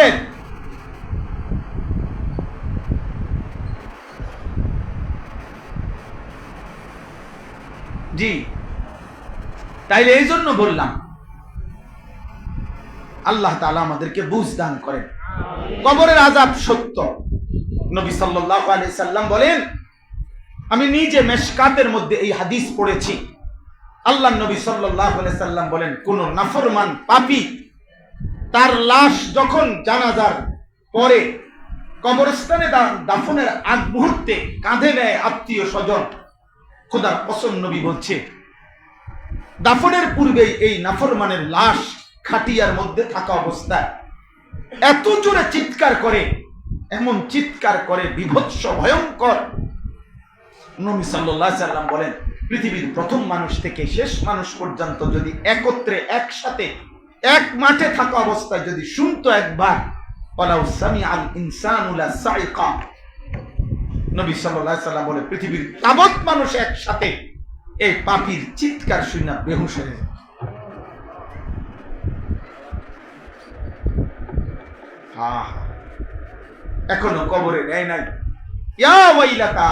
বলেন? জি, তাইলে এই জন্য বললাম, আল্লাহ তাআলা আমাদেরকে বুঝ দান করেন। কবরের আযাব সত্য। নবী সাল্লাল্লাহু আলাইহি সাল্লাম বলেন, আমি নিজে মেশকাতের মধ্যে এই হাদিস পড়েছি। আল্লাহর নবী সাল্লাল্লাহু আলাইহি সাল্লাম বলেন, কোন নাফরমান পাপী তার লাশ যখন জানাজার পরে কবরস্থানে দাফনের আগ মুহূর্তে কাঁধে নেয় আত্মীয় স্বজন, খোদার কসম নবী বলছে, দাফনের পূর্বেই এই নাফরমানের লাশ খাটিয়ার মধ্যে থাকা অবস্থায় এত জোরে চিৎকার করে, এমন চিৎকার করে বিভৎস ভয়ঙ্কর। নবী সাল্লাল্লাহু আলাইহি সাল্লাম বলেন, পৃথিবীর প্রথম মানুষ থেকে শেষ মানুষ পর্যন্ত যদি একত্রে একসাথে এক মাঠে থাকা অবস্থায় যদি শুনতো একবার, ওয়ালাউ সামিআল ইনসানু লাসাইকা, নবী সাল্লাল্লাহু আলাইহি সাল্লাম বলে পৃথিবীর তাবৎ মানুষ একসাথে এই পাপীর চিৎকার শুনে বেহুশ হয়ে যায়। এখনো কবরে নেয় নাই। ইয়া ওয়াইলাতা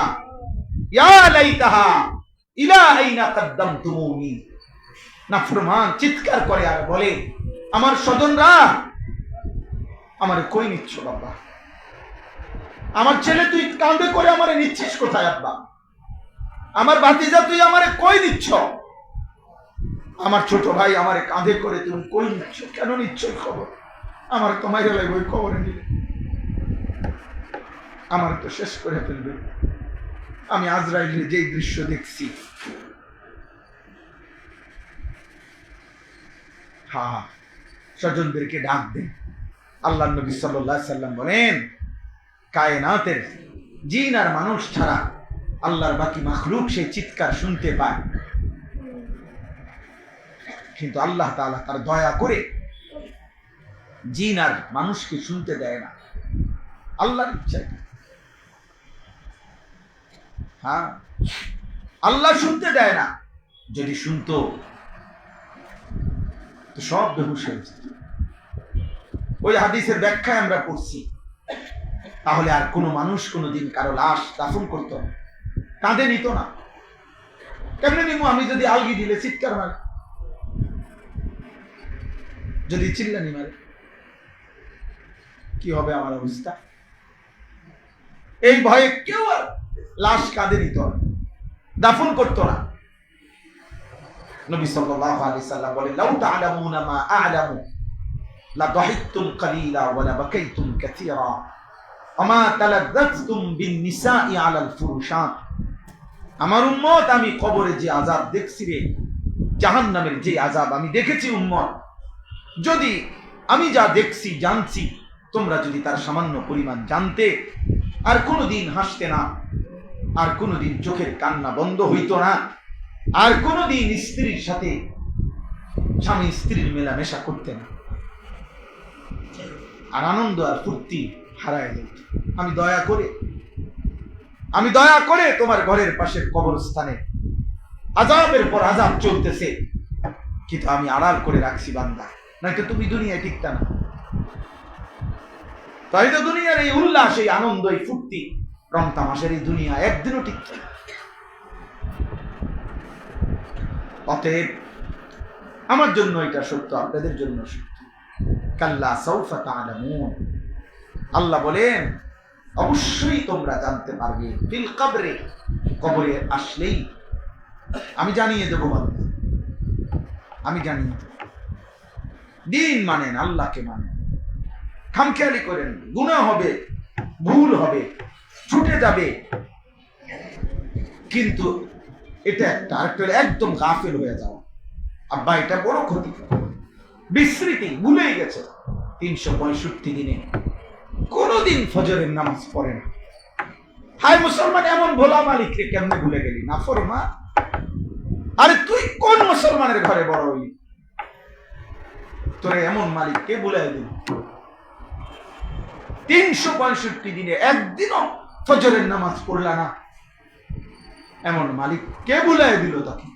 ইয়া লাইতাহা ইলা আইনা কদ্দামতুমুনি। নাফরমান চিৎকার করে আর বলে, আমার স্বজনরা আমারে কই নিচ্ছ বাবা? আমার ছেলে তুই কাঁধে করে আমারে নিচ্ছিস কোথায় আব্বা? আমার ভাতিজা তুই আমারে কই নিচ্ছ? আমার ছোট ভাই আমারে কাঁধে করে তুমি কই নিচ্ছ? কেন নিচ্ছ খবর? আমার তো মাইরে লাগবে ওই কবরে নিলে, আমার তো শেষ করে ফেলবে। আমি আজরাইলের যে দৃশ্য দেখছি, স্বজনদেরকে ডাক দেন। আল্লাহর নবী সাল্লাল্লাহু আলাইহি সাল্লাম বলেন, কায়নাতের জিন আর মানুষ ছাড়া আল্লাহর বাকি মাখলুক সেই চিৎকার শুনতে পায়, কিন্তু আল্লাহ তাআলা তার দয়া করে জিন আর মানুষকে শুনতে দেয় না, আল্লাহর ইচ্ছায়। আল্লাহ শুনতে দেয় না। যদি শুনতো তো সব বেহুশ হয়ে যেত। ওই হাদিসের ব্যাখ্যায় আমরা পড়ছি, তাহলে আর কোনো মানুষ কোনোদিন কারো লাশ দাফন করতো না, কাঁধে নিত না। কেমনে নিমু? আমি যদি আলগি দিলে চিৎকার মারে, যদি চিল্লানি মারে, কি হবে আমার অবস্থা? এই ভয়ে কেউ আর লাশ কাঁধে নিত না, দাফন করতো না। নবী সাল্লাল্লাহু আলাইহি সাল্লাম বলেন, লাউ তা'লামুনা মা আ'লামু লা দাহিকতুম কালিলা ওয়া লা বাকাইতুম কাসীরা ওয়া মা তালাজ্জাতুম বিন নিসাই আলাল ফুরুশাত। আমার উম্মত, আমি কবরে যে আযাব দেখছি রে, জাহান্নামের যে আযাব আমি দেখেছি উম্মত, যদি আমি যা দেখছি জানছি তোমরা যদি তার সামান্য পরিমাণ জানতে, আর কোনোদিন হাসতে না, আর কোনোদিন চোখের কান্না বন্ধ হইতো না, আর কোনোদিন স্ত্রীর সাথে স্বামী স্ত্রীর মেলামেশা করতে না, আর আনন্দ আর ফুর্তি হারায় যেত। আমি দয়া করে তোমার ঘরের পাশের কবরস্থানে আযাবের পর আযাব চলতেছে, কিন্তু আমি আড়াল করে রাখছি বান্দা, নয়তো তুমি দুনিয়ায় টিকতা না। তাই তো দুনিয়ার এই উল্লাস, এই আনন্দ, এই ফুর্তি, রং তামাশের এই দুনিয়া একদিনও টিকত না। অতএব আমার জন্য এটা সত্য, আপনাদের জন্য সত্য। কাল্লা সাউফা তা'লামুন, আল্লাহ বলেন অবশ্যই তোমরা জানতে পারবে। ফিল কবরে, কবরে আসলেই আমি জানিয়ে দেবো বান্দা, আমি জানিয়ে দেব। দিন মানেন, আল্লাহকে মানেন, খামখেয়ালি করেন, গুনাহ হবে, ভুল হবে, ছুটে যাবে, কিন্তু এটা একটা আরেকটা একদম গাফেল হয়ে যাও, আব্বা এটা বড় ক্ষতি, বিস্মৃতি, ভুলেই গেছে। 365 দিনে কোনদিন ফজরের নামাজ পড়ে না। হায় মুসলমান, এমন ভোলা মালিককে কেমনে ভুলে গেলি? নাফরমান। আরে তুই কোন মুসলমানের ঘরে বড় হইলি? তোরে এমন মালিক কে ভুলাই দিল? 365 দিনে একদিনও ফজরের নামাজ পড়লা না, এমন মালিক কে ভুলাই দিল তাকে?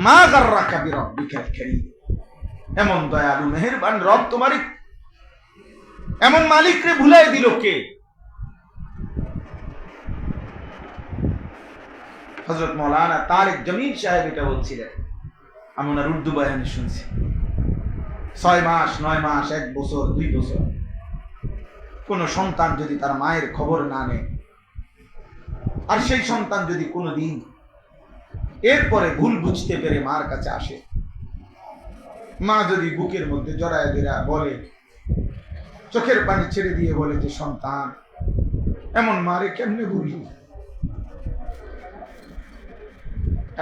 মা গাররাকা বিরাব্বিকাল কারীম, এমন দয়ালু মেহেরবান রব তোমারই এমন মালিকরে ভুলাই দিল কে? হযরত মাওলানা তারেক জমিল সাহেব এটা বলছিলেন, আমি ওনার উর্দু বয়ানে শুনছি। 6 মাস 9 মাস 1 বছর 2 বছর কোন সন্তান যদি তার মায়ের খবর না নেয়, আর সেই সন্তান যদি কোনোদিন এরপরে ভুল বুঝতে পেরে মার কাছে আসে, মা যদি বুকের মধ্যে জড়ায় দেয়া বলে, চোখের পানি ছেড়ে দিয়ে বলে যে সন্তান এমন মারে কেমনে ভুলি,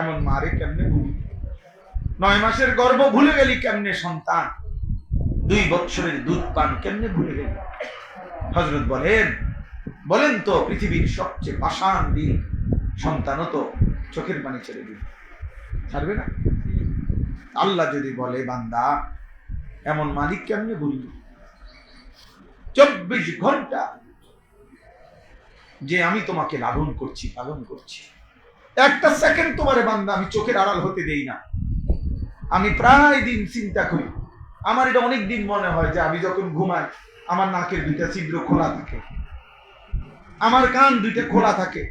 এমন মারে কেমনে ভুলি, 9 মাসের গর্ভ ভুলে গেলি কেমনে সন্তান, 2 বছরের দুধ পান কেমনে ভুলে গেলি। হযরত বলেন তো পৃথিবীর সবচেয়ে পাষাণ দিন সন্তানও তো চোখের পানি ছেড়ে দিল, ছাড়বে না? আল্লাহ যদি বলে বান্দা এমন মালিক কেমনে ভুলবি, 24 ঘন্টা যে আমি তোমাকে লালন করছি পালন করছি, একটা সেকেন্ড তোমারে বান্দা আমি চোখের আড়াল হতে দেই না। আমি প্রায় দিন চিন্তা করি, আমার এটা অনেক দিন মনে হয় যে আমি যখন ঘুমাই আমার নাকের 2টা ছিদ্র খোলা থাকে, আমার কান 2টা খোলা থাকে,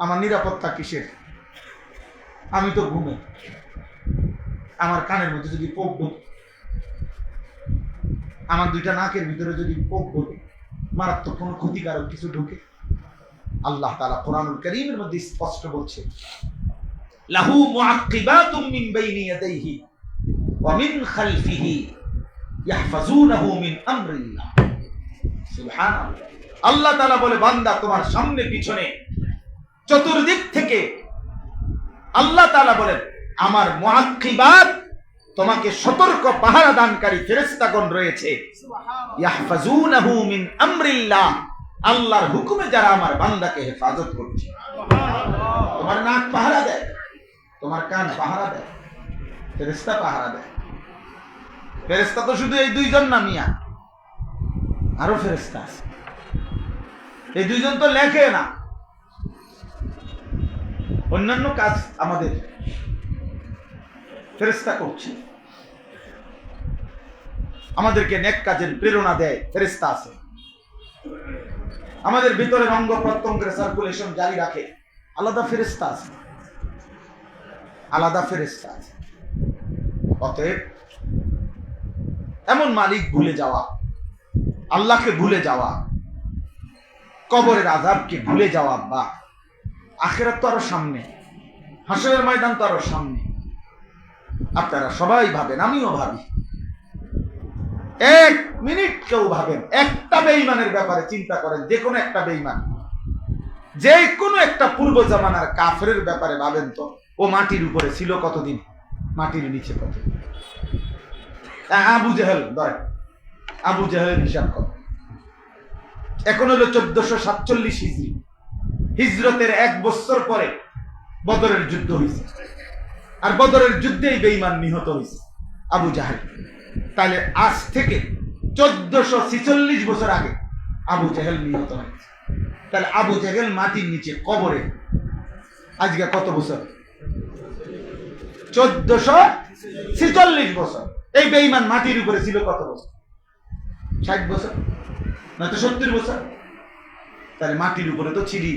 আমার নিরাপত্তা কিসের? আমি তো ঘুমে, আমার কানের মধ্যে যদি পোক ঢোকে, আমার 2টা নাকের ভিতরে যদি পোক ঢোকে, মারাত্মক কোনো ক্ষতিকারক কিছু ঢোকে, আল্লাহ তাআলা কোরআনুল কারীমের মধ্যে স্পষ্ট বলছে, লাহু মুআক্কিবাতুম মিন বাইনি ইয়াদাইহি ওয়া মিন খালফিহি ইয়াহফাজুনাহু মিন আমরিল্লাহ। সুবহানাল্লাহ। আল্লাহ তাআলা বলে বান্দা তোমার সামনে পিছনে চতুর্দিক থেকে আল্লাহ তাআলা বলেন আমার মুআক্কিবাত তোমাকে সতর্ক পাহারা দানকারী ফেরেশতাগণ রয়েছে, ইয়াহফাজুনাহু মিন আমরিল্লাহ, আল্লাহর হুকুমে যারা আমার বান্দাকে হেফাজত করছে। তোমার নাক পাহারা দেয়, তোমার কান পাহারা দেয়, ফেরেশতা পাহারা দেয়। ফেরেশতা তো শুধু এই 2 জন না মিয়া, আরো ফেরেশতা আছে। এই 2 জন তো লেখে না, অন্যান্য কাজ আমাদের ফেরেশতা করছে, আমাদেরকে নেক কাজের প্রেরণা দেয় ফেরেশতা আছে, আমাদের ভিতরে অঙ্গ প্রত্যঙ্গের সার্কুলেশন জারি রাখে আলাদা ফেরেশতা আছে, আলাদা ফেরেশতা আছে। অতএব এমন মালিক ভুলে যাওয়া, আল্লাহকে ভুলে যাওয়া, কবরের আযাবকে ভুলে যাওয়া, বা আখিরাত তো আরো সামনে, হাসরের ময়দান তো আরো সামনে। আপনারা সবাই ভাবেন, আমিও ভাবি, 1 মিনিট কেউ ভাবেন একটা বেঈমানের ব্যাপারে চিন্তা করেন, যে কোনো একটা বেঈমান, যে কোনো একটা পূর্ব জামানার কাফেরের ব্যাপারে ভাবেন তো, ও মাটির উপরে ছিল কতদিন, মাটির নিচে কতদিন। আবু জেহেল ধরেন, আবু জেহেলের হিসাব কর, এখন হলো 1447 হিজরি, হিজরতের 1 বছর পরে বদরের যুদ্ধ হয়েছে, আর বদরের যুদ্ধেই বেঈমান নিহত হয়েছে আবু জাহেল। তাহলে আজ থেকে 1446 বছর আগে আবু জেহেল নিহত হয়েছে। তাহলে আবু জেহেল মাটির নিচে কবরে আজকে কত বছর? 1446 বছর। এই বেঈমান মাটির উপরে ছিল কত বছর? 60 বছর, নয়তো 70 বছর। তাহলে মাটির উপরে তো ছিলি,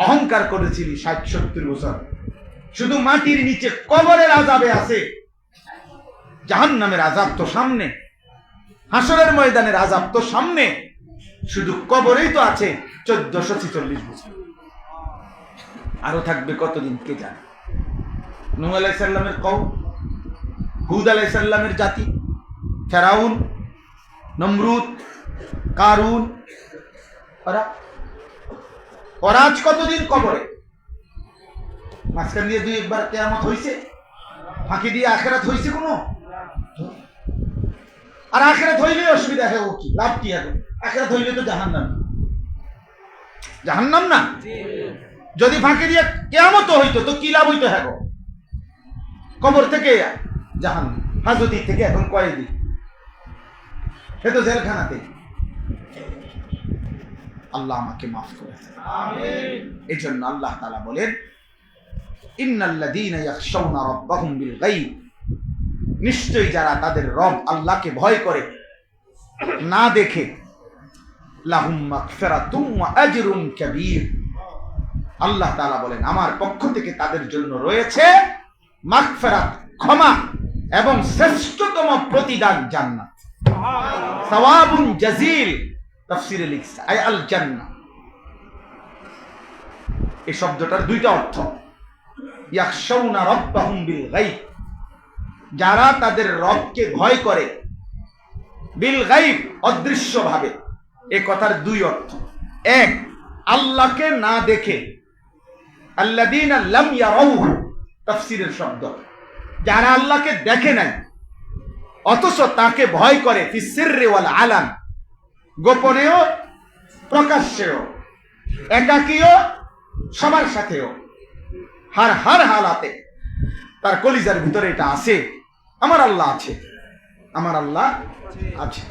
অহংকার করেছিলি 60-70 বছর। শুধু মাটির নিচে কবরের আযাবে আছে, জাহান্নামের আযাব তো সামনে, হাসরের ময়দানের আযাব তো সামনে, শুধু কবরেই তো আছে 1446 বছর। আরো থাকবে কতদিন কে জানে। নূহ আলাইহিস সালামের কওম, হুদ আলাইহিস সালামের জাতি, ফেরাউন, নমরুদ, কারুন, ওরা আজ কতদিন কবরে। মাঝখান দিয়ে 2 একবার কিয়ামত হইছে, ফাঁকি দিয়ে আখিরাত হইছে কোনো? আর আখিরাত হইলে অসুবিধা হয় ও কি, লাভ কি হবে? আখিরাত হইলে তো জাহান্নাম, জাহান্নাম না। যদি ফাঁকি দিয়ে কিয়ামত হইতো তো কি লাভ হইতো? হ্যাঁ, কবর থেকে জাহান্নাম, হাজতি থেকে এখন কয়েদি, সে তো জেলখানাতে। আল্লাহ আমাকে মাফ করে দেন, আমিন। এই জন্য আল্লাহ তাআলা বলেন, ইন্নাল্লাযীনা ইয়াখশাউনা রাব্বাহুম বিল গায়ব নিশ্চয়ই যারা তাদের রব আল্লাহকে ভয় করে না দেখে, লাহুম মাগফিরাতুম ওয়া আজরুন কাবীর, আল্লাহ তাআলা বলেন আমার পক্ষ থেকে তাদের জন্য রয়েছে মাগফিরাত, ক্ষমা এবং শ্রেষ্ঠতম প্রতিদান জান্নাত। সাওয়াবুন জাজিল তাফসীরে লিখছে আই আল জান্নাহ। এই শব্দটার দুইটা অর্থ। ইয়াখশাউনা রাব্বাহুম বিল গায়ব, যারা তাদের রবকে ভয় করে, বিল গায়ব অদৃশ্যভাবে। এই কথার দুই অর্থ। এক, আল্লাহকে না দেখে, আল্লাযীনা লাম ইয়ারাউহু তাফসীরের শব্দ, যারা আল্লাহকে দেখে নাই অথচ তাকে ভয় করে, ফি সিররি ওয়াল আলান, গোপনেও প্রকাশ্যেও, একাকীও সবার সাথেও, হার হালাতে তার কলিজার ভিতরে এটা আছে, আমার আল্লাহ আছে, আমার আল্লাহ আছে।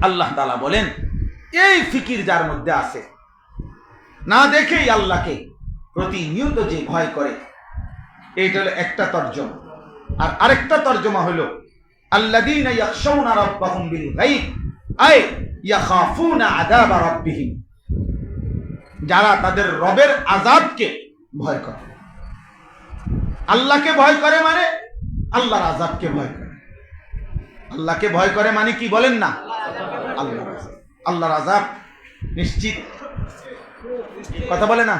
আল্লাহ তাআলা বলেন এই ফিকির যার মধ্যে আছে, না দেখেই আল্লাহকে প্রতিনিয়ত যে ভয় করে, এইটা হলো একটা তর্জমা। আর আরেকটা তর্জমা হলো আল্লাযীনা ইয়াখশাউনা রাব্বাহুম বিল গায়ব আই ইয়াখাফুনা আযাবা রাব্বিহিম, যারা তাদের রবের আযাবকে ভয় করে। আল্লাহকে ভয় করে মানে আল্লাহর আযাবকে ভয় করে। আল্লাহকে ভয় করে মানে কি বলেন না? আল্লাহর আযাব নিশ্চিত, কথা বলে না?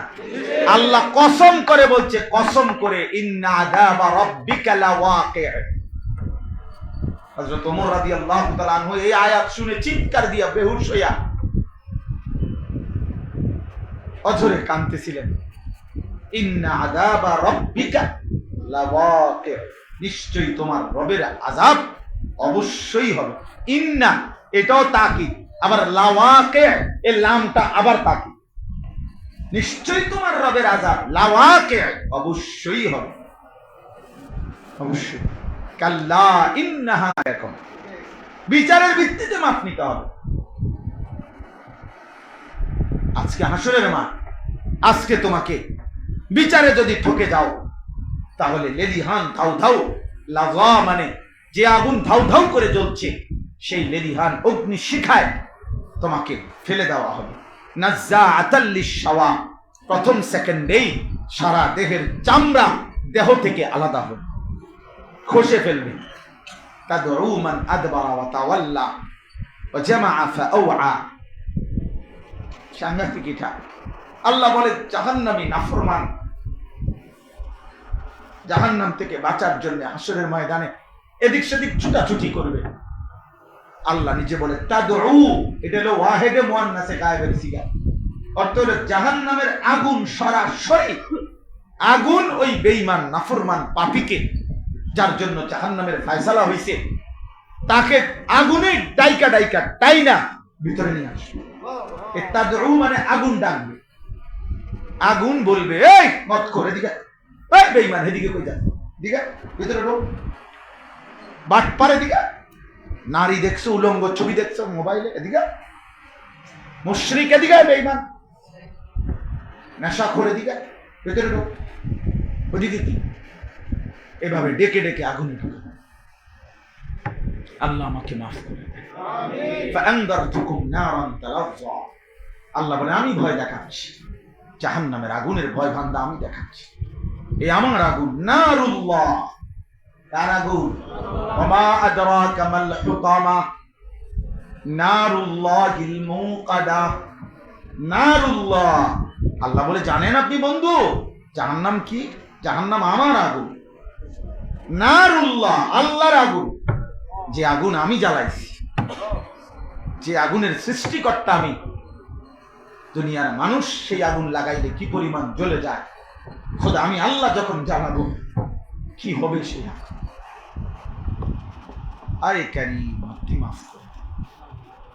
আল্লাহ কসম করে বলছে, কসম করে, ইন্না আযাবা রাব্বিকা লাওয়াকি'। হযরত ওমর রাদিয়াল্লাহু তাআলা আনহু এই আয়াত শুনে চিৎকার দিয়া বেহুশ হইয়া অঝরে কাঁদতেছিলেন। ইন্না আযাবা রাব্বিকা লাওয়াকি', নিশ্চয়ই তোমার রবের আযাব অবশ্যই হবে। ইন্না এটাও তাকিদ, আবার লাওয়াকি' এই লামটা আবার তাকিদ, নিশ্চয়ই তোমার রবের আযাব লাওয়াকি' অবশ্যই হবে, অবশ্যই। কাল্লা ইন্নাহা, এখন বিচারের ভিত্তিতে মাপ নিতে হবে। আজকে হাসরের মাঠ, আজকে তোমাকে বিচারে যদি ঠকে যাও তাহলে লেলিহান ধাউ ধাউ, লাযা মানে যে আগুন ধাউ ধাউ করে জ্বলছে, সেই লেলিহান অগ্নি শিখায় তোমাকে ফেলে দেওয়া হবে। নাজ্জাআতাল লিশ-শাওয়া, প্রথম সেকেন্ডেই সারা দেহের চামড়া দেহ থেকে আলাদা হবে, খসে ফেলবে। তাদউ মান আদবারা ওয়া তাওয়াল্লা ওয়া জামাআ ফাআওয়া, সাংঘাতিক এটা। আল্লাহ বলে জাহান্নামী নাফরমান জাহান্নাম থেকে বাঁচার জন্য হাসরের ময়দানে এদিক সেদিক ছুটাছুটি করবে। আল্লাহ নিজে বলে তাদউ, এটা হলো ওয়াহিদে মুআন্নাসে গায়েবের সিগা, অর্থ হলো জাহান্নামের আগুন, সরাসরি আগুন ওই বেঈমান নাফরমান পাপীকে, যার জন্য জাহান্নামের ফয়সালা হইছে, তাকে আগুনে ডাইকা ডাইকা টাইনা ভিতরে নিয়ে আসবে। এই তাদউ মানে আগুন ডাকবে, আগুন বলবে এই মত করে দিকে, এই বেঈমান এদিকে কই যা, দিকে ভিতরে ঢোক, বাট পারে দিকে, নারী দেখছো, উলঙ্গ ছবি দেখছো মোবাইলে, এদিকে মুশরিক, এদিকে বেঈমান, নেশা করে দিকে ভিতরে ঢোক, ওদিকে কি, এভাবে ডেকে ডেকে আগুনে ঢোকাবে। আল্লাহ আমাকে মাফ করে দেন। ফাআনদারতুকুম নারান তালাযযা, আল্লাহ বলে আমি ভয় দেখাচ্ছি, জাহান্নামের আগুনের ভয় ভান্দা আমি দেখাচ্ছি। এই আমার আগুন, নারুল্লাহ, কার আগুন? ওমা আদরাকা মাল হুতামা, নারুল্লাহিল মুকাদা, নারুল্লাহ। আল্লাহ বলে জানেন আপনি বন্ধু জাহান্নাম কি? জাহান্নাম আমার আগুন, নারুল্লাহ আল্লাহর আগুন, যে আগুন আমি জ্বালাইছি, যে আগুনের সৃষ্টিকর্তা আমি। দুনিয়ার মানুষ সেই আগুন লাগাইলে কি পরিমাণ জ্বলে যায়, খোদা আমি আল্লাহ যখন জ্বালাবো কি হবে সেই আগুন। আরে কারীম আপনি মাফ করে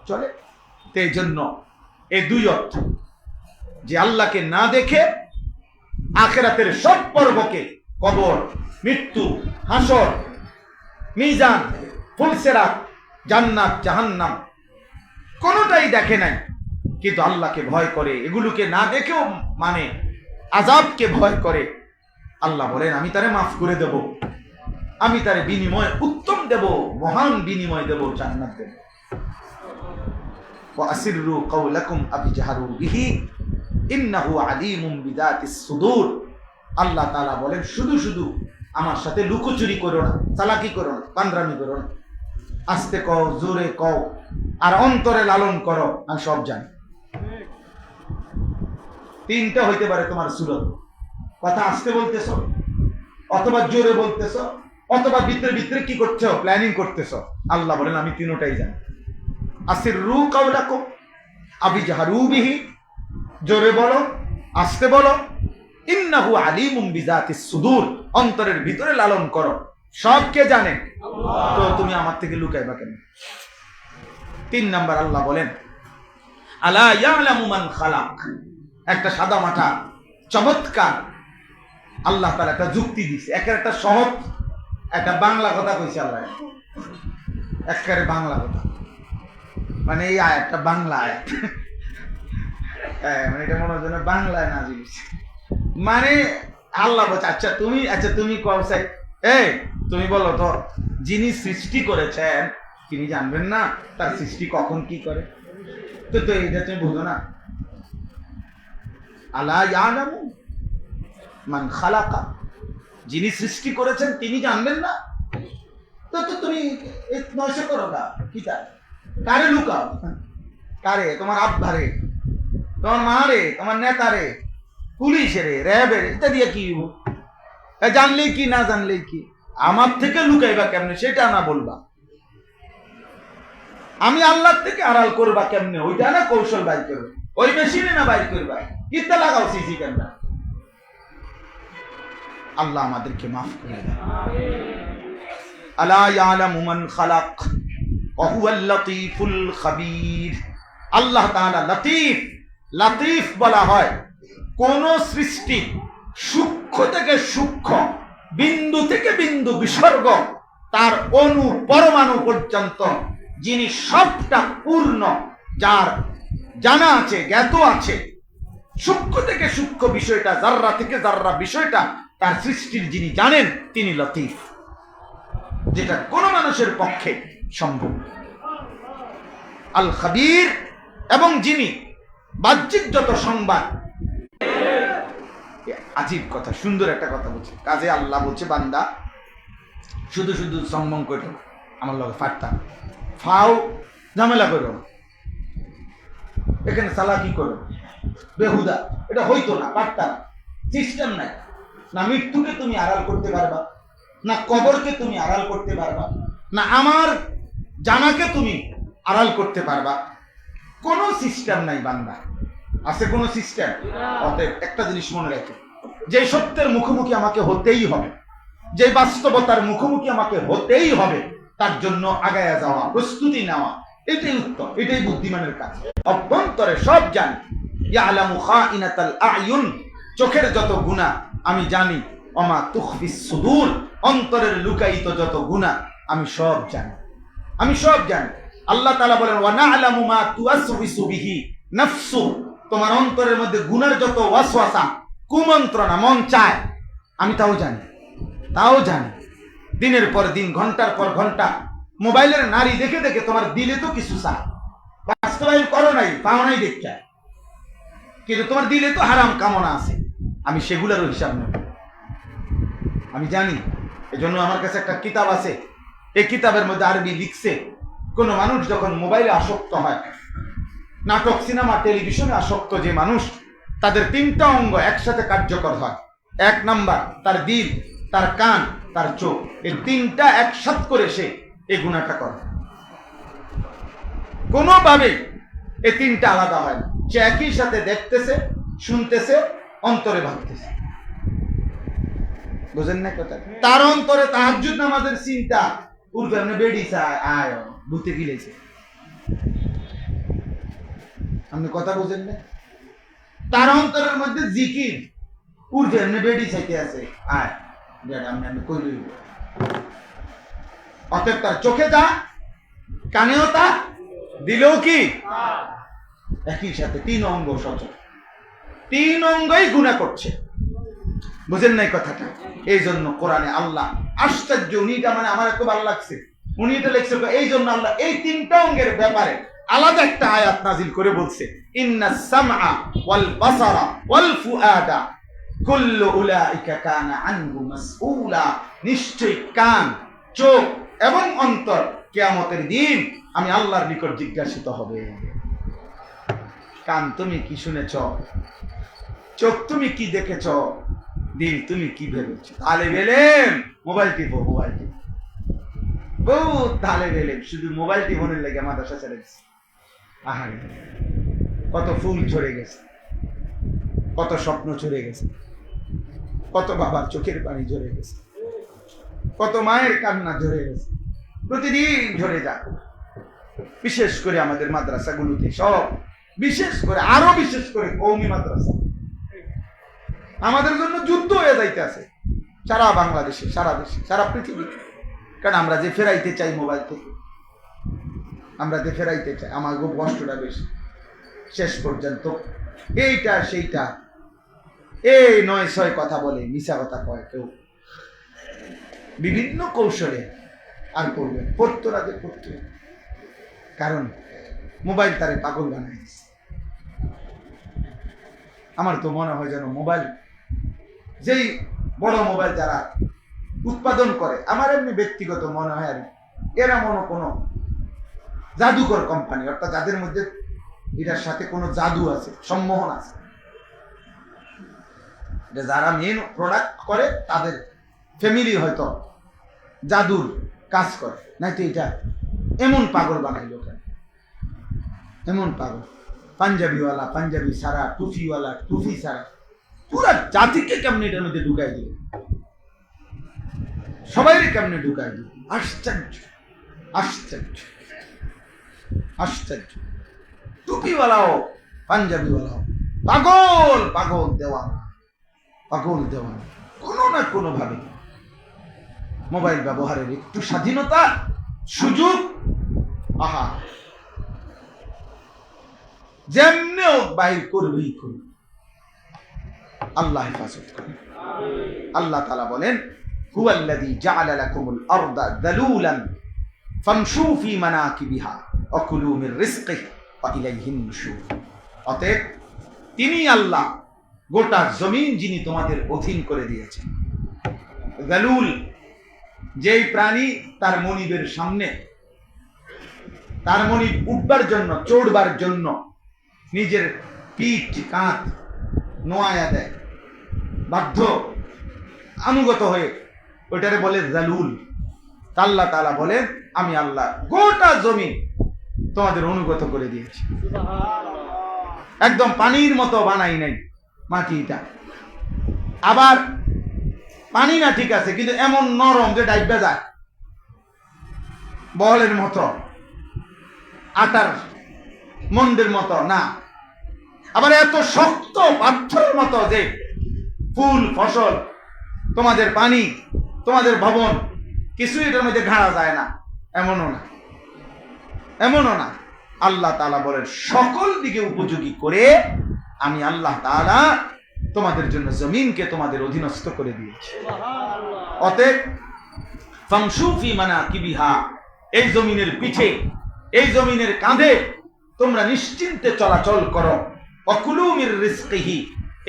চলে। এই জন্য এই দুই অর্থ, যে আল্লাহকে না দেখে আখিরাতের সব পর্বকে, কবর, মৃত্যু, হাসর, মিজান, ফুলসিরাত, জান্নাত, জাহান্নাম, কোনোটাই দেখে নাই, কিন্তু আল্লাহকে ভয় করে, এগুলোকে না দেখেও মানে আযাবকে ভয় করে, আল্লাহ বলেন আমি তারে মাফ করে দেব। আমি তার বিনিময় উত্তম দেব, মহান বিনিময় দেব, জান্নাত দেব। ওয়া আসিররু কাওলাকুম আবিজাহারু বিহি ইন্নাহু আলিমুম বিযাতিস সুদূর। আল্লাহ তাআলা বলেন, শুধু শুধু আমার সাথে লুকোচুরি করো না, চালাকি করো না, পান্দ্রামি করো না। আস্তে কও, জোরে কও, আর অন্তরে লালন করো, আমি সব জানি। তিনটা হইতে পারে তোমার সুরত। কথা আস্তে বলতেছ, অথবা জোরে বলতেছ, অথবা ভিতরে ভিতরে কি করছো, প্ল্যানিং করতেছ। আল্লাহ বলেন, আমি তিনটাই জানি। আসিররু কাওলাকুম আবিজাহারু বিহি, জোরে বলো, আস্তে বলো। ইন্নাহু আলিমুম বিযাতিস সুদূর, অন্তরের ভিতরে লালন করো, সব কে জানে। তো তুমি আমার থেকে লুকাইবা কেন? 3 নাম্বার আল্লাহ বলেন, আলা ইয়ালামু মান খালাক। একটা সাদা মাঠা চমৎকার আল্লাহ তাআলা একটা যুক্তি দিছে, একটা সহজ একটা বাংলা কথা কইছে আল্লাহ, একেবারে বাংলা কথা। মানে এই আয়াতটা বাংলা আয়াত, মানে এটা মনে হয় বাংলায় না জিনিস। মানে আল্লাহ বলছে, আচ্ছা তুমি কওছে, তুমি বলো তো, যিনি সৃষ্টি করেছেন তিনি জানবেন না তার সৃষ্টি কখন কি করে? তো এটা তুমি বুঝো না? আলা ইয়ালামু মান খালাকা, যিনি সৃষ্টি করেছেন তিনি জানবেন না? তো তুমি নয়শো করো না, কি তার? কারে লুকাও? কারে? তোমার আব্বারে, তোমার মারে, তোমার নেতারে, পুলিশের, র্যাবের, এটা দিয়ে কি জানলেই কি, না জানলেই কি? আমার থেকে লুকাইবা কেমনে সেটা না বলবা, আমি আল্লাহ থেকে আড়াল করবা কেমনে ওইটা না কৌশল বাইর করবে, ওই মেশিনে না বাইর করবা, কিতা লাগাও সিসি ক্যামেরা। আল্লাহ আমাদেরকে মাফ করে দেন। আলা ইয়ালামু মান খালাক ওয়া হুয়াল লাতীফুল খাবীর। আল্লাহ তাআলা লতীফ। লতীফ বলা হয় কোন সৃষ্টি সূক্ষ্ম থেকে সূক্ষ্ম, বিন্দু থেকে বিন্দু বিসর্গ, তার অণু পরমাণু পর্যন্ত যিনি সবটা পূর্ণ, যার জানা আছে, জ্ঞাত আছে, সূক্ষ্ম থেকে সূক্ষ্ম বিষয়টা, জাররা থেকে জাররা বিষয়টা তার সৃষ্টির যিনি জানেন তিনি লতীফ, যেটা কোন মানুষের পক্ষে সম্ভব। আল খাবীর, এবং যিনি বাহ্যিক যত সংবাদ। আজীব কথা, সুন্দর একটা কথা বলছে। কাজে আল্লাহ বলছে, বান্দা শুধু শুধু সম্মান করো, আমার লগে ফাটতাম ফাও ঝামেলা করো, এখানে চালাকি করো, বেহুদা, এটা হইতো না, পারতাম। সিস্টেম নাই। না মৃত্যুকে তুমি আড়াল করতে পারবা, না কবরকে তুমি আড়াল করতে পারবা, না আমার জানাকে তুমি আড়াল করতে পারবা। কোনো সিস্টেম নাই বান্দা। আছে কোনো সিস্টেম? অতএব একটা জিনিস মনে রাখো, যে সত্যের মুখোমুখি আমাকে হতেই হবে, যে বাস্তবতার মুখোমুখি আমাকে হতেই হবে, তার জন্য আগায়া যাওয়া, প্রস্তুতি নেওয়া, এটাই উত্তম, এটাই বুদ্ধিমানের কাজ। অভ্যন্তরে সব জানি। ইয়ালামু খাইনাতাল আয়ুন, চোখের যত গুনাহ আমি জানি। ওমা তুখফিস সুদূর, অন্তরের লুকায়িত যত গুনাহ আমি সব জানি, আমি সব জানি। আল্লাহ তাআলা বলেন, ওয়া না'লামু মা তুওয়াসওয়িসু বিহি নাফসু, তোমার অন্তরের মধ্যে গুনার যত ওয়াসওয়াসা, কুমন্ত্রণা মন চায়, আমি তাও জানি, তাও জানি। দিনের পর দিন, ঘন্টার পর ঘন্টা মোবাইলের নারী দেখে দেখে তোমার দিলে তো কিছু চায়, বাস্তবায়ন করো নাই, পাও নাই দেখা, কিন্তু তোমার দিলে তো হারাম কামনা আছে, আমি সেগুলোরও হিসাব নেব, আমি জানি। এজন্য আমার কাছে একটা কিতাব আছে, এই কিতাবের মধ্যে আরবি লিখছে, কোন মানুষ যখন মোবাইলে আসক্ত হয়, নাটক, সিনেমা, টেলিভিশনে আসক্ত যে মানুষ, তাদের 3টা অঙ্গ একসাথে কার্যকর হয়। 1 নাম্বার তার দিল, তার কান, তার চোখ, এই 3টা একসাথে করে সে এই গুনাহটা করে। কোনোভাবে এই 3টা আলাদা হয় না, সে একই সাথে দেখতেছে, শুনতেছে, অন্তরে ভাবতেছে। বুঝেন না কথা? তার অন্তরে তাহাজ্জুদ নামাজের চিন্তা, উর্ফে আপনি বেডি চায় আয় ভূতে গিলেছে। আপনি কথা বুঝেন না? তার অন্তরের মধ্যে জিকির, উর্ফে আপনি বেডি চাইতে আছে আয় আমি কই লইব। অতএব তার চোখে তা, কানেও তা, দিলেও কি একই সাথে 3 অঙ্গ সচল, 3 অঙ্গই গুনাহ করছে। বুঝেন নাই কথাটা? এই জন্য কোরআনে আল্লাহ আশ্চর্য, উনি এটা মানে আমার এত ভালো লাগছে, উনি এটা লিখছে এই জন্য আল্লাহ এই তিনটা অঙ্গের ব্যাপারে আলাদা একটা আয়াত নাজিল করে বলছে, ইন্নাস সামআ ওয়াল বাসারা ওয়াল ফুআদা কুল্লু উলাইকা কানা আনহু মাসউলা। নিশ্চয়ই কান, চোখ এবং অন্তর কিয়ামতের দিন আমি আল্লাহর নিকট জিজ্ঞাসিত হবে। কান তুমি কি শুনেছ, চোখ তুমি কি দেখেছ, দিল তুমি কি ভেবেছ। তালে গেলেন মোবাইল টিপো, মোবাইল টিপো, বহুত তালে গেলেন শুধু মোবাইল টিপনের লেগে মাদ্রাসা ছেড়ে দিচ্ছে। আহারে, কত ফুল ঝরে গেছে, কত স্বপ্ন ঝরে গেছে, কত বাবার চোখের পানি ঝরে গেছে, কত মায়ের কান্না ঝরে গেছে, প্রতিদিন ঝরে যাক। বিশেষ করে আমাদের মাদ্রাসাগুলোতে সব, বিশেষ করে আরো বিশেষ করে কওমি মাদ্রাসা আমাদের জন্য যুদ্ধ হয়ে যাইতে আছে সারা বাংলাদেশে, সারা দেশে, সারা পৃথিবীতে। কারণ আমরা যে ফেরাইতে চাই মোবাইল থেকে, আমরা যে ফেরাইতে চাই, আমার খুব কষ্টটা বেশি। শেষ পর্যন্ত এইটা সেইটা এই ৯-৬ কথা বলে, মিশা কথা কয় কেউ, বিভিন্ন কৌশলে আর করবে, পড়তো না যে পড়তো। কারণ মোবাইল তারে পাগল বানাই দিচ্ছে। আমার তো মনে হয় যেন মোবাইল, যেই বড় মোবাইল যারা উৎপাদন করে, আমার এমনি ব্যক্তিগত মনে হয় আর এরা মনে কোনো জাদুকর কোম্পানি, অর্থাৎ যাদের মধ্যে এটার সাথে কোনো জাদু আছে, সম্মোহন আছে। যারা মেন প্রোডাক্ট করে তাদের ফ্যামিলি হয়তো জাদুর কাজ করে, নাই তো এটা এমন পাগল বানাইল কেন, এমন পাগল। পাঞ্জাবিওয়ালা পাঞ্জাবি সারা, টুফিওয়ালা টুফি সারা, পুরা জাতিকে কেমনে এটার মধ্যে ঢুকাই দিল, সবাই কেমনে ঢুকাই দিল। আশ্চর্য, আশ্চর্য, আশ্চর্য। টুপিওয়ালাও পাঞ্জাবিওয়ালাও পাগল, পাগল দেওয়ানা, পাগল দেওয়ানা। কোনো না কোনো ভাবে মোবাইল ব্যবহারের একটু স্বাধীনতা, সুযোগ, আহা, যেমনেও বাহির করবেই করবে। আল্লাহ হেফাজত করে। আল্লাহ তাআলা বলেন, হুয়াল্লাযী জাআলা লাকুমুল আরদা যালুলান ফামশু ফি মানাকিবিহা ওয়া কুলু মির রিজকিহি ওয়া ইলাইহিন নুশুর। অতএব তিনি আল্লাহ, গোটা জমিন যিনি তোমাদের অধীন করে দিয়েছেন। যালুল, যেই প্রাণী তার মনিবের সামনে, তার মনিব উঠবার জন্য, চড়বার জন্য নিজের পিঠ কাঁধ নোয়ায়া দেয়, বাধ্য আনুগত হয়ে, ওইটারে বলে যালুল। আল্লাহ তাআলা বলেন, আমি আল্লাহ গোটা জমিন তোমাদের অনুগত করে দিয়েছি, একদম পানির মতো বানাই নাই মাটিটা। আবার পানি না ঠিক আছে, কিন্তু এমন নরম যে ডাইবা যায়, বলের মতো, আটার মন্ডের মতো না। আবার এত শক্ত পাথরের মতো যে ফুল ফসল, তোমাদের পানি, তোমাদের ভবন, কিছু এটার মধ্যে ঘাড়া যায় না, এমনও না, এমনও না। আল্লাহ তাআলা বলেন, সকল দিকে উপযোগী করে আমি আল্লাহ তাআলা তোমাদের জন্য জমিনকে তোমাদের অধীনস্থ করে দিয়েছি। অতএব ফামশু ফি মানাকিবিহা, এই জমিনের পিঠে, এই জমিনের কাঁধে তোমরা নিশ্চিন্তে চলাচল করো। ওয়াকুলু মির রিজকিহি,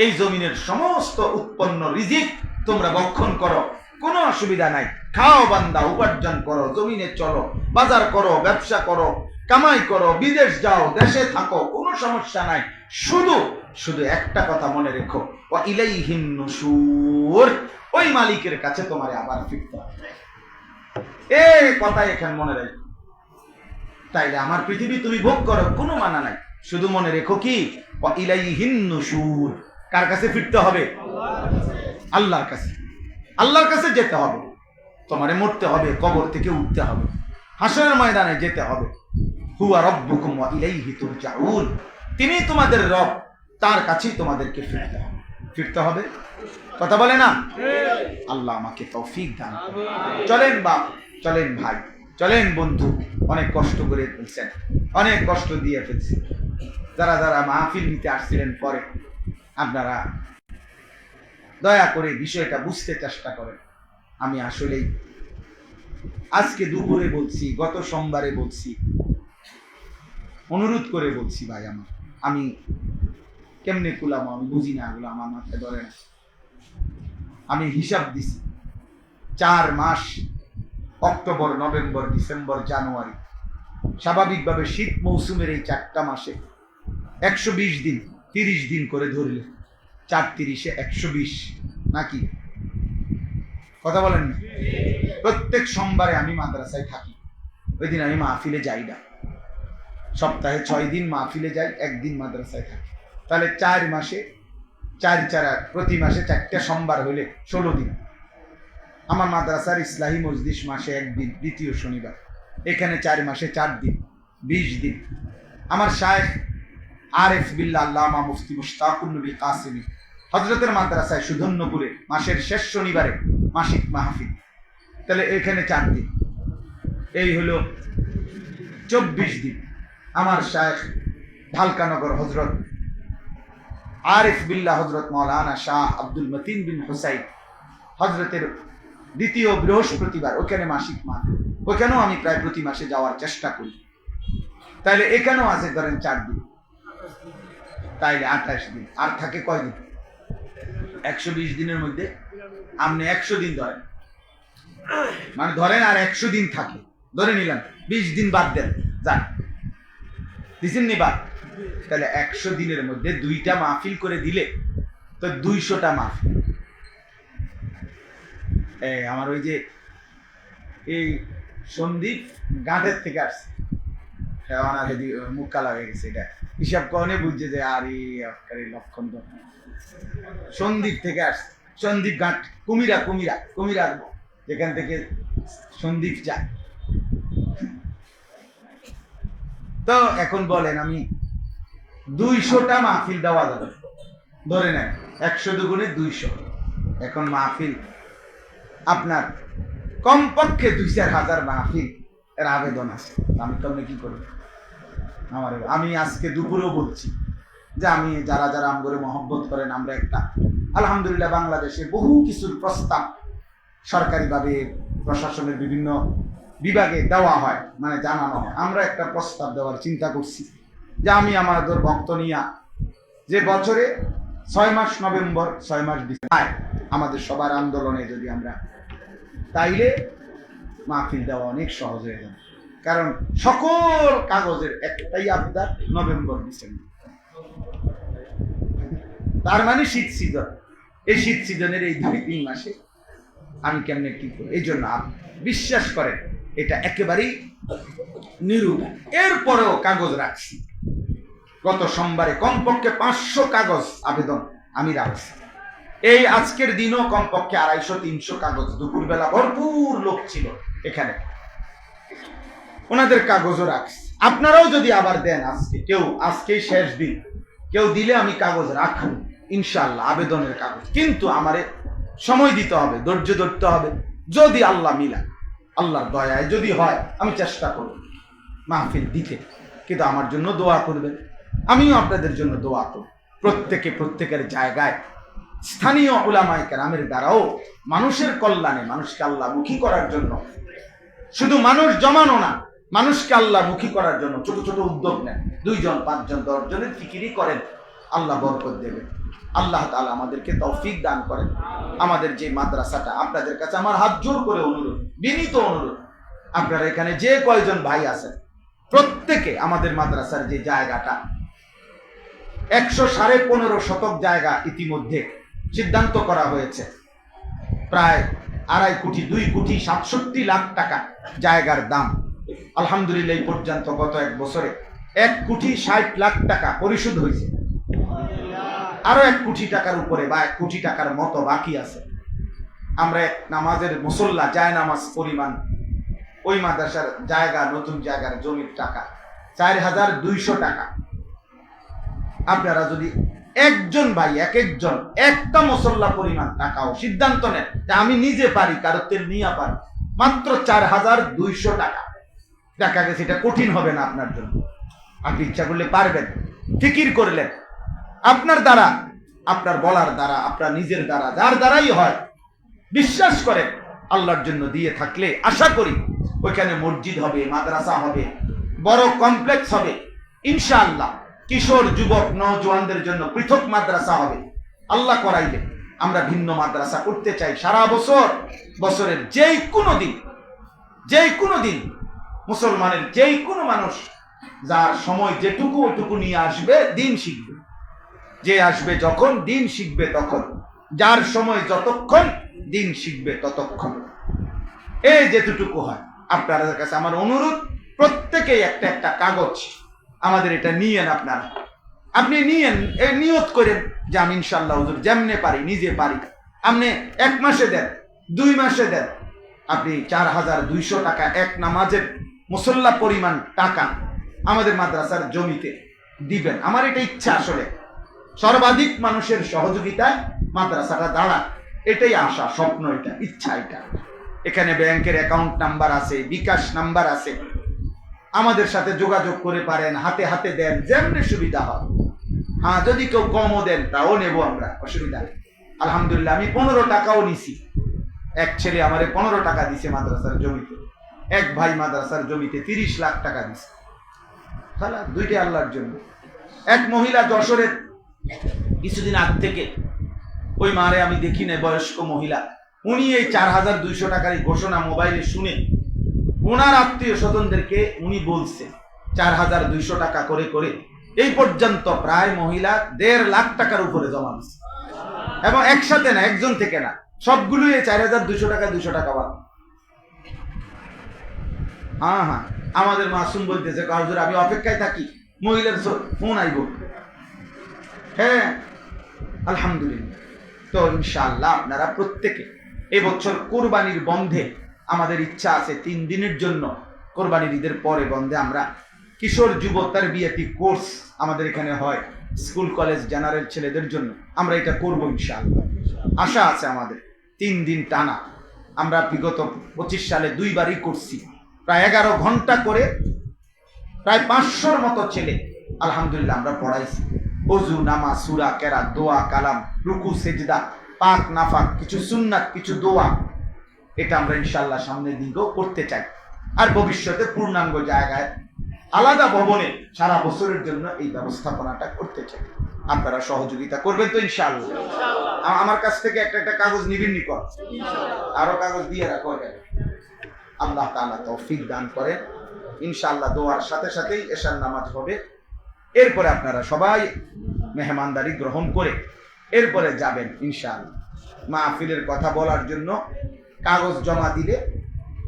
এই জমিনের সমস্ত উৎপন্ন রিজিক তোমরা ভক্ষণ করো, কোনো অসুবিধা নাই। খাও বান্দা, উপার্জন করো, জমিনে চলো, বাজার করো, ব্যবসা করো, কামাই করো, বিদেশ যাও, দেশে থাকো, কোনো সমস্যা নাই। শুধু শুধু একটা কথা মনে রেখো, ওয়া ইলাইহিন নুশুর, ওই মালিকের কাছে তোমারে আবার ফিরতে হবে। এই কথা এখানে মনে রাখো। তাইলে আমার পৃথিবী তুমি ভোগ করো, কোনো মানা নাই। শুধু মনে রেখো কি, ওয়া ইলাইহিন নুশুর, কার কাছে ফিরতে হবে? আল্লাহর কাছে। আল্লাহর কাছে যেতে হবে, তোমারে মরতে হবে, কবর থেকে উঠতে হবে, হাসরের ময়দানে যেতে হবে। হুয়া রাব্বুকুম ওয়া ইলাইহি তুরজাউন, তিনি তোমাদের রব, তার কাছেই তোমাদেরকে ফিরতে হবে। ফিরতে হবে, কথা বলে না? আল্লাহ আমাকে তৌফিক দান করুন। চলেন বাপ, চলেন ভাই, চলেন বন্ধু, অনেক কষ্ট করে ফেলছেন, অনেক কষ্ট দিয়ে ফেলছেন। যারা যারা মাহফিল নিতে আসছিলেন পরে, আপনারা দয়া করে বিষয়টা বুঝতে চেষ্টা করেন। আমি আসলেই আজকে দুপুরে বলছি, গত সোমবারে বলছি, অনুরোধ করে বলছি ভাই, আমি কেমনে কুলামো আমি বুঝি না, এগুলো আমার মাথায় ধরে না। আমি হিসাব দিছি 4 মাস, অক্টোবর, নভেম্বর, ডিসেম্বর, জানুয়ারি, স্বাভাবিকভাবে শীত মৌসুমের এই 4টা মাসে 120 দিন, 30 দিন করে ধরলে 4×30 120 নাকি? কথা বলেন না? প্রত্যেক সোমবারে আমি মাদ্রাসায় থাকি, ওই দিন আমি মাহফিলে যাই না। সপ্তাহে 6 দিন মাহফিলে যাই, 1 দিন মাদ্রাসায় থাকি। তাহলে 4 মাসে 4×4 প্রতি মাসে 4টা সোমবার হইলে 16 দিন। আমার মাদ্রাসার ইসলাহি মজলিস মাসে 1 দিন, দ্বিতীয় শনিবার। এখানে 4 মাসে 4 দিন, 20 দিন। আমার শায়েখ আরিফ বিল্লাহ আল্লামা মুফতি মুশতাকুন নবী কাসিমি হযরতের মাদ্রাসায় সুধন্যপুরে মাসের শেষ শনিবারে মাসিক মাহফিল। তাহলে এখানে 4 দিন, এই হলো 24 দিন। আমার শায়েখ ঢালকানগর হযরত আরিফ বিল্লাহ হযরত মাওলানা শাহ আব্দুল মতিন বিন হুসাইন হযরতের দ্বিতীয় বৃহস্পতিবার, ওখানে মাসিক মাহফিল। ওখানেও আমি প্রায় প্রতি মাসে যাওয়ার চেষ্টা করি। তাইলে এখানেও আছে ধরেন 4 দিন, তাইলে 28 দিন। আর থাকে কয় দিন? 120 দিনের মধ্যে আপনি 100 দিন ধরেন, মানে ধরেন আর 100 দিন থাকে, ধরে নিলাম 20 দিন বাদ দেন, যান দিছেন নি বাদ। তাহলে 100 দিনের মধ্যে 2টা মাহফিল করে দিলে তো 200টা মাহফিল। আমার ওই যে এই সন্দীপ গাঁটের থেকে আসছে, মুখ কালা হয়ে গেছে, এটা হিসাব কখনে বুঝছে যে আর এই লক্ষণ তো সন্দীপ থেকে আসছে। সন্দীপ ঘাট কুমিরা, কুমিরা কুমিরা যেখান থেকে সন্দীপ যায়। তো এখন বলেন আমি 200টা মাহফিল দেওয়া যাবে, ধরে নেন 100 দুগুণে 200। এখন মাহফিল আপনার কমপক্ষে 2-4 হাজার মাহফিল এর আবেদন আছে। আমি কেমনে কি করবো? আমি আজকে দুপুরেও বলছি যে আমি যারা যারা আমগরে মহব্বত করেন, আমরা একটা আলহামদুলিল্লাহ বাংলাদেশে বহু কিছুর প্রস্তাব সরকারিভাবে প্রশাসনের বিভিন্ন বিভাগে দেওয়া হয়, মানে জানানো হয়। আমরা একটা প্রস্তাব দেওয়ার চিন্তা করছি যে আমি আমাদের ভক্ত নিয়া যে বছরে 6 মাস নভেম্বর, 6 মাস ডিসেম্বর আমাদের সবার আন্দোলনে যদি আমরা, তাইলে মাহফিল দেওয়া অনেক সহজ হয়ে যাবে। কারণ সকল কাগজের একটাই আবদার নভেম্বর ডিসেম্বর, তার মানে শীত সিজন। এই শীত সিজনের এই 2-3 মাসে আমি কেমনে কি করি? এই জন্য বিশ্বাস করেন এটা একেবারেই নিরুপায়। এরপরেও কাগজ রাখছি, গত সোমবারে কমপক্ষে 500 কাগজ আবেদন আমি রাখছি। এই আজকের দিনও কমপক্ষে 250-300 কাগজ, দুপুরবেলা ভরপুর লোক ছিল এখানে, ওনাদের কাগজও রাখছি। আপনারাও যদি আবার দেন, আজকেই শেষ দিন, কেউ দিলে আমি কাগজ রাখবো ইনশাআল্লাহ, আবেদনের কাগজ। কিন্তু আমারে সময় দিতে হবে, ধৈর্য ধরতে হবে। যদি আল্লাহ মিলা, আল্লাহর দয়ায় যদি হয়, আমি চেষ্টা করব মাহফিল দিতে। কিন্তু আমার জন্য দোয়া করবেন, আমিও আপনাদের জন্য দোয়া করব। প্রত্যেকের জায়গায় স্থানীয় উলামায়ে কেরামের দ্বারাও মানুষের কল্যাণে, মানুষকে আল্লাহমুখী করার জন্য, শুধু মানুষ জমানো না, মানুষকে আল্লাহমুখী করার জন্য ছোট ছোট উদ্যোগ নেন। 2 জন, 5 জন, 10 জনের ফিকিরি করেন, আল্লাহ বরকত দেবেন। আল্লাহ তাআলা আমাদেরকে তৌফিক দান করেন। আমাদের যে মাদ্রাসাটা, আপনাদের কাছে আমার হাত জোর করে অনুরোধ, বিনীত অনুরোধ, আপনারা এখানে যে কয়জন ভাই আছেন, প্রত্যেকে আমাদের মাদ্রাসার যে জায়গাটা 115 শতক জায়গা ইতিমধ্যে সিদ্ধান্ত করা হয়েছে, প্রায় 2.5 কোটি 2 কোটি 67 লাখ টাকা জায়গার দাম। আলহামদুলিল্লাহ এই পর্যন্ত গত 1 বছরে 1 কোটি 60 লাখ টাকা পরিশোধ হয়েছে। আরো 1 কোটি টাকার উপরে বা 1 কোটি টাকার মতো বাকি আছে। আমরা নামাজের মুসল্লা যায় নামাজ পরিমাণ ওই মাদ্রাসার জায়গা, নতুন জায়গার জমির টাকা 4200 টাকা। আপনারা যদি একজন ভাই একজন একটা মুসল্লা পরিমাণ টাকাও সিদ্ধান্ত নেন যে আমি নিজে পারি, কারো তেল নিয়ে পারি, মাত্র 4200 টাকা, দেখা গেছে এটা কঠিন হবে না আপনার জন্য। আপনি ইচ্ছা করলে পারবেন, ফিকির করলেন, আপনার দ্বারা, আপনার বলার দ্বারা, আপনার নিজের দ্বারা, যার দ্বারাই হয়, বিশ্বাস করেন আল্লাহর জন্য দিয়ে থাকলে আশা করি ওইখানে মসজিদ হবে, মাদ্রাসা হবে, বড় কমপ্লেক্স হবে ইনশাআল্লাহ। কিশোর যুবক নওজোয়ানদের জন্য পৃথক মাদ্রাসা হবে। আল্লাহ করাইলে আমরা ভিন্ন মাদ্রাসা করতে চাই। সারা বছর, বছরের যেই কোনো দিন মুসলমানের যেই কোনো মানুষ যার সময় যেটুকু ওটুকু নিয়ে আসবে, দিন শিখবে। যে আসবে যখন, দিন শিখবে তখন। যার সময় যতক্ষণ, দিন শিখবে ততক্ষণ। এই যেটুকু হয়, আপনাদের কাছে আমার অনুরোধ, প্রত্যেকেই একটা একটা কাগজ আমাদের এটা নিয়েন। আপনারা আপনি নিয়েন, এই নিয়ত করেন যে আমি ইনশাআল্লাহ হুজুর যেমনে পারি, নিজে পারি। আপনি 1 মাসে দেন, 2 মাসে দেন, আপনি 4200 টাকা এক নামাজের মুসল্লা পরিমাণ টাকা আমাদের মাদ্রাসার জমিতে দিবেন। আমার এটা ইচ্ছা, আসলে সর্বাধিক মানুষের সহযোগিতায় মাদ্রাসাটা দাঁড়া, এটাই আশা, স্বপ্ন, এটা ইচ্ছা। এটা এখানে ব্যাংকের অ্যাকাউন্ট নাম্বার আছে, বিকাশ নাম্বার আছে, আমাদের সাথে যোগাযোগ করে পারেন, হাতে হাতে দেন, যেমনি সুবিধা হয়। হ্যাঁ, যদি কেউ কমও দেন তাও নেব আমরা, অসুবিধা নেই। আলহামদুলিল্লাহ, আমি 15 টাকাও নিছি। এক ছেলে আমারে 15 টাকা দিছে মাদ্রাসার জমিতে। এক ভাই মাদ্রাসার জমিতে 30 লাখ টাকা দিছে। তাহলে দুইটা আল্লাহর জন্য। এক মহিলা যশোরের কিছুদিন আগ থেকে, ওই মারে আমি দেখি না, বয়স্ক মহিলা, উনি এই 4200 টাকার এই ঘোষণা মোবাইলে শুনে ওনার আত্মীয় স্বজনদেরকে উনি বলছে 4200 টাকা করে করে এই পর্যন্ত প্রায় মহিলা 1.5 লাখ টাকার উপরে জমা দিচ্ছে। এবং একসাথে না, একজন থেকে না, সবগুলোই 4200 টাকা 200 টাকা বাদ। হ্যাঁ হ্যাঁ, আমাদের মাসুম বলতেছে, হুজুর আমি অপেক্ষায় থাকি, মহিলার ফোন আইব। হ্যাঁ, আলহামদুলিল্লাহ। তো ইনশাআল্লাহ আপনারা প্রত্যেকে এবছর কোরবানির বন্ধে, আমাদের ইচ্ছা আছে 3 দিনের জন্য কোরবানির ঈদের পরে বন্ধে আমরা কিশোর যুব তারবিয়াতি কোর্স আমাদের এখানে হয়, স্কুল কলেজ জেনারেল ছেলেদের জন্য। আমরা এটা করবো ইনশাআল্লাহ, আশা আছে আমাদের। 3 দিন টানা আমরা বিগত 25 সালে 2 বারই করছি, প্রায় 11 ঘন্টা করে প্রায় 500-র মতো ছেলে আলহামদুলিল্লাহ আমরা পড়াইছি। ওযু, নামাজ, সূরা, কেরাত, দোয়া, কালাম, রুকু, সেজদা, পাক নাফাক, কিছু সুন্নাত, কিছু দোয়া। এটা আমরা ইনশাআল্লাহ সামনের দিকেও করতে চাই। আর ভবিষ্যতে পূর্ণাঙ্গ জায়গায় আলাদা ভবনে সারা বছরের জন্য এই ব্যবস্থাপনাটা করতে চাই। আপনারা সহযোগিতা করবেন তো ইনশাআল্লাহ? আমার কাছ থেকে একটা একটা কাগজ নিবেন নি, কর আরো কাগজ দিয়ে রাখো। আল্লাহ তাআলা তৌফিক দান করেন। ইনশাআল্লাহ দোয়ার সাথে সাথেই এশার নামাজ হবে। এরপরে আপনারা সবাই মেহমানদারি গ্রহণ করে এরপরে যাবেন ইনশাআল্লাহ। মাহফিলের কথা বলার জন্য কাগজ জমা দিলে,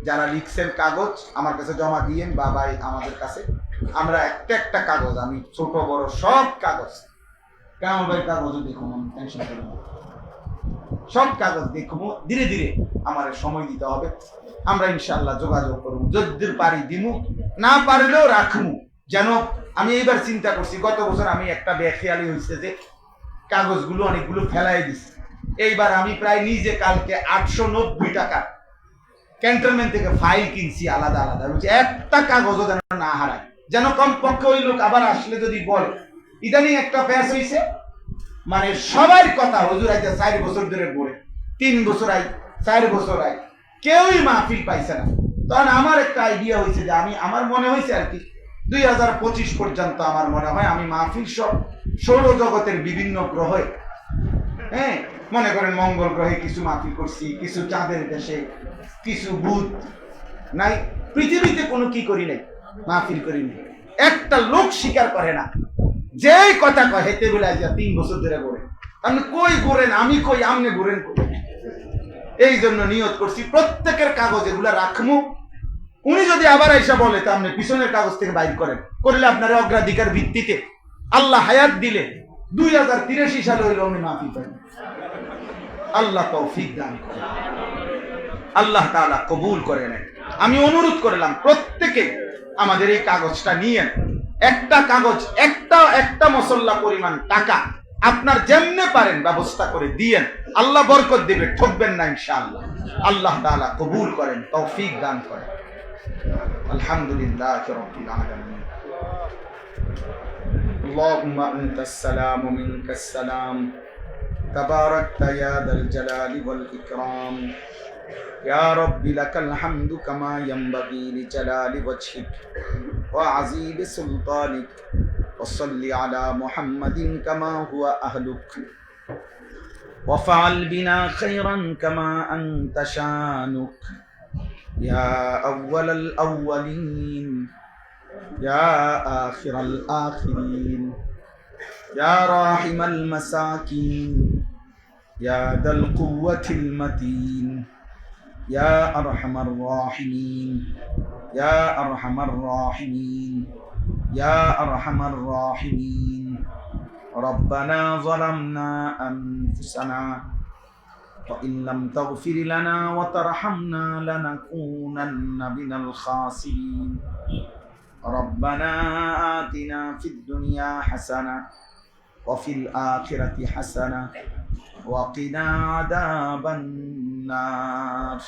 যারা লিখছেন কাগজ আমার কাছে জমা দিয়েন, বাবাই আমাদের কাছে। আমরা একটা একটা কাগজ, আমি ছোট বড় সব কাগজ, কেমন ভাই কাগজও দেখুন, টেনশন করুন, সব কাগজ দেখবো। ধীরে ধীরে আমার সময় দিতে হবে। আমরা ইনশাআল্লাহ যোগাযোগ করবো, যদ্দূর পারি দিমু, না পারলেও রাখবো। যেন আমি এইবার চিন্তা করছি, গত বছর আমি একটা বেখেয়ালি হয়েছে যে কাগজগুলো অনেকগুলো ফেলাই দিছি। এইবার আমি প্রায় নিজে কালকে 890 টাকা ক্যান্টনমেন্ট থেকে ফাইল কিনছি আলাদা আলাদা, বুঝছি একটা কাগজও যেন না হারায়। যেন কমপক্ষে ওই লোক আবার আসলে যদি বলে ইদানিং একটা প্যাস হয়েছে, মানে সবার কথা হুজুর আইতে 4 বছর ধরে পড়ে, 3 বছর আই, 4 বছর আই, কেউই মাহফিল পাইছে না। তখন আমার একটা আইডিয়া হয়েছে যে আমার মনে হয়েছে আর কি 2025 পর্যন্ত আমার মনে হয় আমি মাহফিল সব সৌরজগতের বিভিন্ন গ্রহে, হ্যাঁ মনে করেন মঙ্গল গ্রহে কিছু মাহফিল করছি, কিছু চাঁদের দেশে, কিছু বুধ নাই, পৃথিবীতে কোনো কি করি নাই, মাহফিল করি নাই। একটা লোক স্বীকার করে না, যেই কথা কয় হেতে বলে 3 বছর ধরে ঘুরে। আপনি কই ঘুরেন, আমি কই আমনে ঘুরেন। এই জন্য নিয়ত করছি প্রত্যেকের কাগজ এগুলা রাখবো। উনি যদি আবার এসে বলে তা আপনি পিছনের কাগজ থেকে বাইর করেন, করলে আপনার অগ্রাধিকার ভিত্তিতে আল্লাহ হায়াত দিলে 2083 সালে হইলে উনি মাফি পাবেন। আল্লাহ তৌফিক দান করেন, আল্লাহ তাআলা কবুল করে নেন। আমি অনুরোধ করলাম প্রত্যেকে আমাদের এই কাগজটা নিয়েন। একটা কাগজ, একটা মসল্লা পরিমাণ টাকা আপনার যেমনে পারেন ব্যবস্থা করে দিয়েন, আল্লাহ বরকত দিবে, ঠকবেন না ইনশাআল্লাহ। আল্লাহ তাআলা কবুল করেন, তৌফিক দান করেন। আলহামদুলিল্লাহি রাব্বিল আলামিন। আল্লাহুম্মা আনতাস সালামু মিনকাস সালাম, তাবারাকতা ইয়া যাল জালালি ওয়াল ইকরাম। يا رب لك الحمد كما ينبغي لجلال وجهك وعظيم سلطانك وصل على محمد كما هو أهلك وفعل بنا خيرا كما أنت شانك يا أول الأولين يا آخر الآخرين يا راحم المساكين يا ذا القوة المتين يا أرحم الراحمين يا أرحم الراحمين يا أرحم الراحمين ربنا ظلمنا أنفسنا وإن لم تغفر لنا وترحمنا لنكونن من الخاسرين ربنا آتنا في الدنيا حسنة وفي الآخرة حسنة وقنا عذاب النار